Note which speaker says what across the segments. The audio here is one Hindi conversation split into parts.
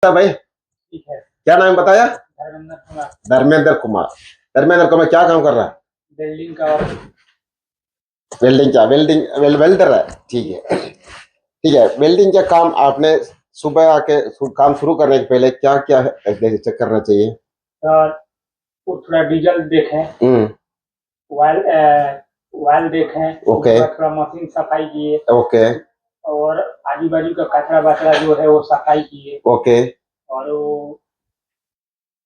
Speaker 1: भाई,
Speaker 2: ठीक है।
Speaker 1: क्या नाम बताया?
Speaker 2: धर्मेंद्र कुमार।
Speaker 1: धर्मेंद्र कुमार। धर्मेंद्र कुमार क्या काम कर रहा है?
Speaker 2: बिल्डिंग का और
Speaker 1: वेल्डिंग का वेल्डर है। ठीक है, ठीक है। वेल्डिंग का काम आपने सुबह आके काम शुरू करने के पहले क्या क्या चेक करना चाहिए?
Speaker 2: वो थोड़ा डीजल देखें, वायल देखें,
Speaker 1: ओके।
Speaker 2: थोड़ा मशीन सफाई किए
Speaker 1: ओके।
Speaker 2: और आजू बाजू का कचरा बचरा जो है वो सफाई किए
Speaker 1: ओके।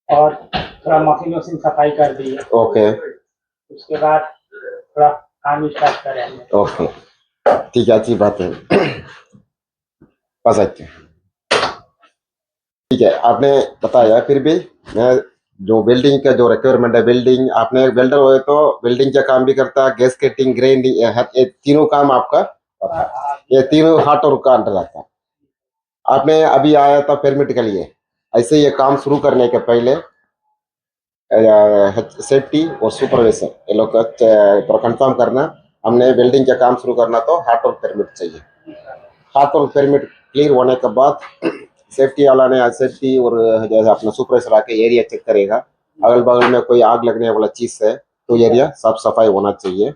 Speaker 2: और थोड़ा मशीन सफाई कर दिए।
Speaker 1: ओके।
Speaker 2: उसके बाद थोड़ा काम स्टार्ट करेंगे।
Speaker 1: ओके, ठीक है, अच्छी बात है। बस अच्छा, ठीक है। आपने बताया, फिर भी मैं जो वेल्डिंग का जो रिक्वायरमेंट है, वेल्डिंग आपने वेल्डर हुए तो वेल्डिंग का काम भी करता है, गैस कटिंग, ग्राइंडिंग, ये तीनों काम आपका होता है। ये तीनों हाथ और का अंडर आता है। आपने अभी आया था परमिट के लिए, ऐसे ये काम शुरू करने के पहले सेफ्टी और सुपरवाइजर ये लोग का कंफर्म करना। हमने वेल्डिंग का काम शुरू करना तो हाथ और परमिट चाहिए। हाथ और परमिट क्लियर होने के बाद सेफ्टी वाला ने सेफ्टी और जैसे अपना सुपरवाइजर आके एरिया चेक करेगा, अगल बगल में कोई आग लगने वाला चीज है तो एरिया साफ सफाई होना चाहिए।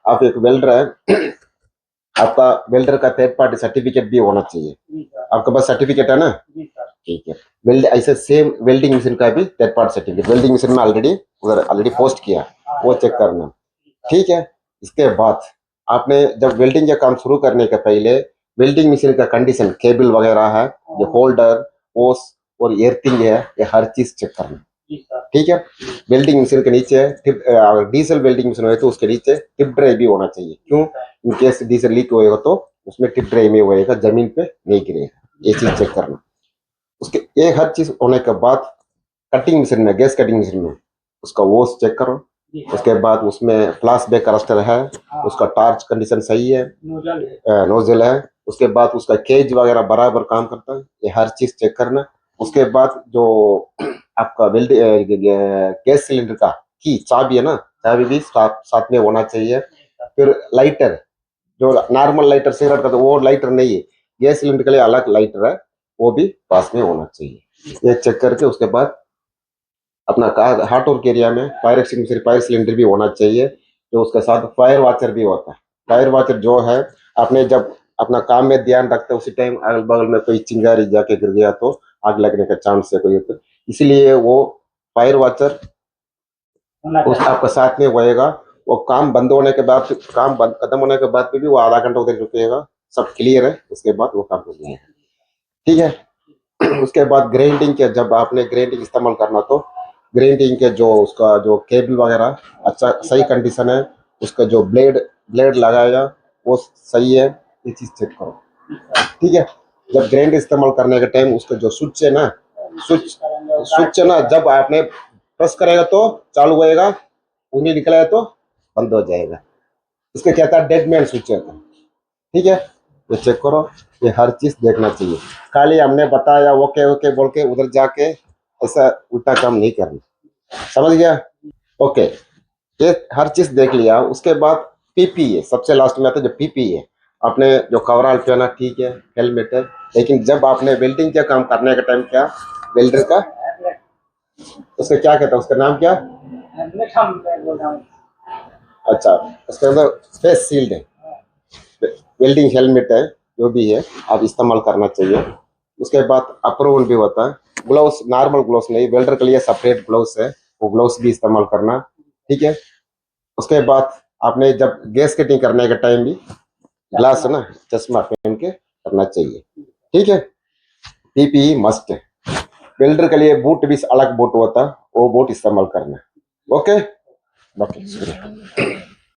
Speaker 1: आप एक वेल्डर है, आपका वेल्डर का थर्ड पार्टी सर्टिफिकेट भी होना चाहिए। आपके पास सर्टिफिकेट है ना? ठीक है। वेल्ड ऐसे सेम वेल्डिंग मशीन का भी third party certificate welding machine में ऑलरेडी पोस्ट किया, वो चेक करना। ठीक है। इसके बाद आपने जब वेल्डिंग का काम शुरू करने के पहले वेल्डिंग मशीन का कंडीशन, केबल वगैरह है, जो होल्डर, ओस और एर्थिंग है, ये हर चीज चेक करना। ठीक है। वेल्डिंग मशीन के नीचे डीजल वेल्डिंग मशीन है तो उसके नीचे टिप ड्राइव भी होना चाहिए। क्यों? इन केस डीजल लीक होएगा तो उसमें टिप ड्राइव में होएगा, जमीन पे नहीं गिरेगा। ये चीज चेक करना। उसके ये हर चीज होने के बाद कटिंग मशीन में, गैस कटिंग मशीन में उसका वॉश चेक करो। उसके बाद उसमें फ्लैश बैक रस्टर है, उसका टार्च कंडीशन सही है, नोजल है। उसके बाद उसका केज वगैरह बराबर काम करता है, ये हर चीज चेक करना। उसके बाद जो आपका गैस सिलेंडर का की चाबी है ना, चाबी भी साथ में होना चाहिए। फिर लाइटर, जो नॉर्मल लाइटर सिगरेट का तो वो लाइटर नहीं है, गैस सिलेंडर के लिए अलग लाइटर है, वो भी पास में होना चाहिए। ये चेक करके उसके बाद अपना हार्ट और एरिया में फायर एक्सटिंग्विशर, फायर सिलेंडर भी होना चाहिए, जो उसके साथ फायर वॉचर भी होता है। फायर वॉचर जो है, आपने जब अपना काम में ध्यान रखते हैं उसी टाइम अगल बगल में कोई चिंगारी जाके गिर गया तो आग लगने का चांस है कोई, तो इसलिए वो फायर वॉचर उस आपका साथ में होएगा। वो काम बंद होने के बाद, काम बंद खत्म होने के बाद भी वो आधा घंटा उधर रुकेगा, सब क्लियर है, उसके बाद वो काम हो गया है। ठीक है। उसके बाद ग्राइंडिंग के, जब आपने ग्राइंडिंग इस्तेमाल करना तो ग्राइंडिंग के जो उसका जो केबल वगैरह अच्छा सही कंडीशन है, उसका जो ब्लेड ब्लेड लगाया वो सही है, ये चीज चेक करो। ठीक है। जब ग्राइंड इस्तेमाल करने के टाइम उसका जो स्विच है ना, स्विच है ना, जब आपने प्रेस करेगा तो चालू होएगा, उन्हें निकला तो बंद हो जाएगा। इसको कहता है डेड मैन स्विच है। ठीक है, तो चेक करो, ये हर चीज देखना चाहिए। खाली हमने बताया ओके ओके बोल के उधर जाके ऐसा उल्टा काम नहीं करना, समझ गया? ओके, ये हर चीज देख लिया। उसके बाद पीपी है, सबसे लास्ट में आता है जो पीपी है। आपने जो कवरऑल पहना ठीक है, हेलमेट है, लेकिन जब आपने वेल्डिंग का काम करने का टाइम क्या, वेल्डर का उसका क्या कहता है, उसका नाम क्या? अच्छा, उसके अंदर फेस शील्ड है, वेल्डिंग हेलमेट है, जो भी है आप इस्तेमाल करना चाहिए। उसके बाद अप्रोवल भी होता है। ग्लव्स, नॉर्मल ग्लव्स नहीं, वेल्डर के लिए सेपरेट ग्लव्स है, वो ग्लव्स भी इस्तेमाल करना। ठीक है। उसके बाद आपने जब गैस कटिंग करने के टाइम भी ग्लास है ना, चश्मा पहन के करना चाहिए। ठीक है। पीपीई मस्ट है। वेल्डर के लिए बूट भी अलग बूट होता है, वो बूट इस्तेमाल करना। Okay, okay.